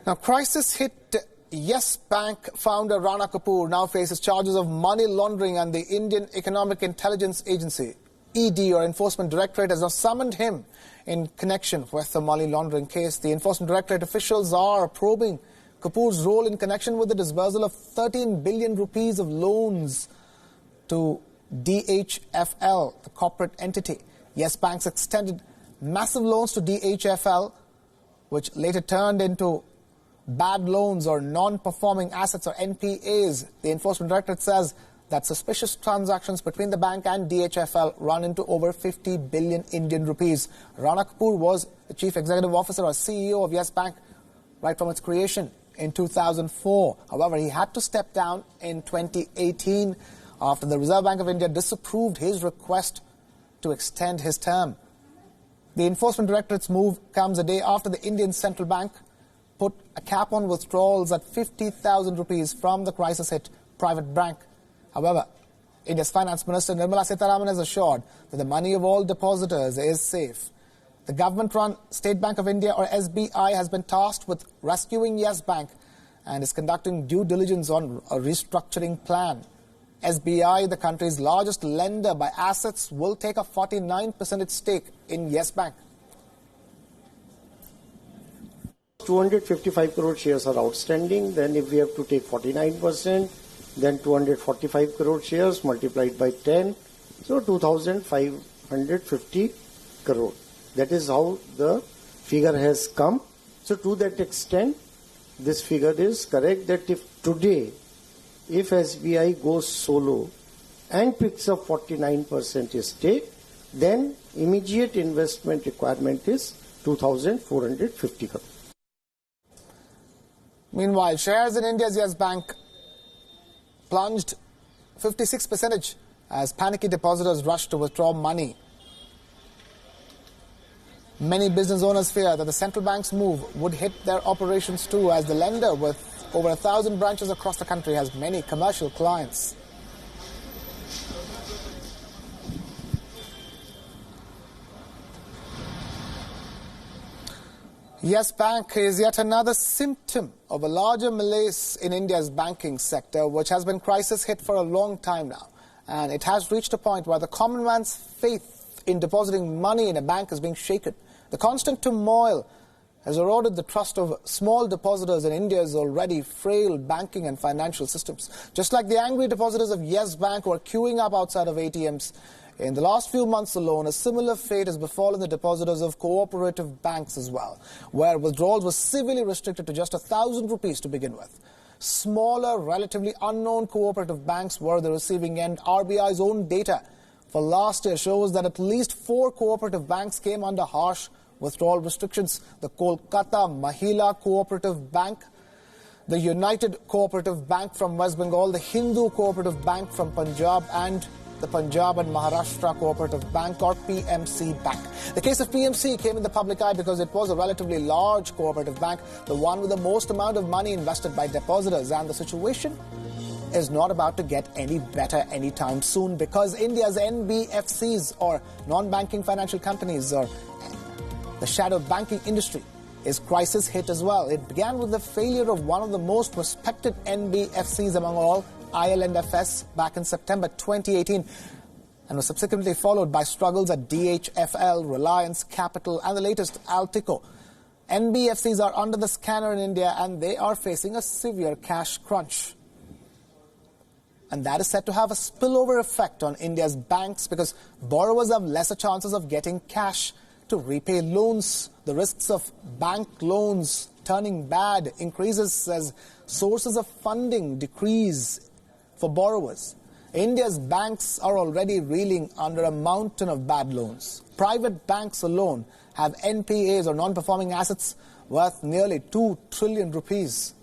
Now, crisis hit Yes Bank founder Rana Kapoor now faces charges of money laundering, and the Indian Economic Intelligence Agency, ED or Enforcement Directorate, has now summoned him in connection with the money laundering case. The Enforcement Directorate officials are probing Kapoor's role in connection with the disbursal of 13 billion rupees of loans to DHFL, the corporate entity. Yes Bank's extended massive loans to DHFL, which later turned into bad loans or non-performing assets or NPAs. The Enforcement Directorate says that suspicious transactions between the bank and DHFL run into over 50 billion Indian rupees. Rana Kapoor was the Chief Executive Officer or CEO of Yes Bank right from its creation in 2004. However, he had to step down in 2018 after the Reserve Bank of India disapproved his request to extend his term. The Enforcement Directorate's move comes a day after the Indian Central Bank put a cap on withdrawals at 50,000 rupees from the crisis-hit private bank. However, India's Finance Minister Nirmala Sitharaman has assured that the money of all depositors is safe. The government-run State Bank of India, or SBI, has been tasked with rescuing Yes Bank and is conducting due diligence on a restructuring plan. SBI, the country's largest lender by assets, will take a 49% stake in Yes Bank. 255 crore shares are outstanding. Then if we have to take 49%, then 245 crore shares multiplied by 10, so 2,550 crore. That is how the figure has come. So to that extent, this figure is correct, that if today, if SBI goes solo and picks up 49% stake, then immediate investment requirement is 2,450 crore. Meanwhile, shares in India's Yes Bank plunged 56% as panicky depositors rushed to withdraw money. Many business owners fear that the central bank's move would hit their operations too, as the lender, with over 1,000 branches across the country, has many commercial clients. Yes Bank is yet another symptom of a larger malaise in India's banking sector, which has been crisis hit for a long time now. And it has reached a point where the common man's faith in depositing money in a bank is being shaken. The constant turmoil has eroded the trust of small depositors in India's already frail banking and financial systems. Just like the angry depositors of Yes Bank who are queuing up outside of ATMs, in the last few months alone, a similar fate has befallen the depositors of cooperative banks as well, where withdrawals were severely restricted to just 1,000 rupees to begin with. Smaller, relatively unknown cooperative banks were the receiving end. RBI's own data for last year shows that at least 4 cooperative banks came under harsh withdrawal restrictions: the Kolkata Mahila Cooperative Bank, the United Cooperative Bank from West Bengal, the Hindu Cooperative Bank from Punjab, and the Punjab and Maharashtra Cooperative Bank, or PMC Bank. The case of PMC came in the public eye because it was a relatively large cooperative bank, the one with the most amount of money invested by depositors, and the situation is not about to get any better anytime soon, because India's NBFCs, or non-banking financial companies, or the shadow banking industry, is crisis hit as well. It began with the failure of one of the most respected NBFCs among all, IL&FS, back in September 2018, and was subsequently followed by struggles at DHFL, Reliance Capital, and the latest Altico. NBFCs are under the scanner in India, and they are facing a severe cash crunch. And that is said to have a spillover effect on India's banks, because borrowers have lesser chances of getting cash to repay loans. The risks of bank loans turning bad increases as sources of funding decrease for borrowers. India's banks are already reeling under a mountain of bad loans. Private banks alone have NPAs, or non-performing assets, worth nearly 2 trillion rupees.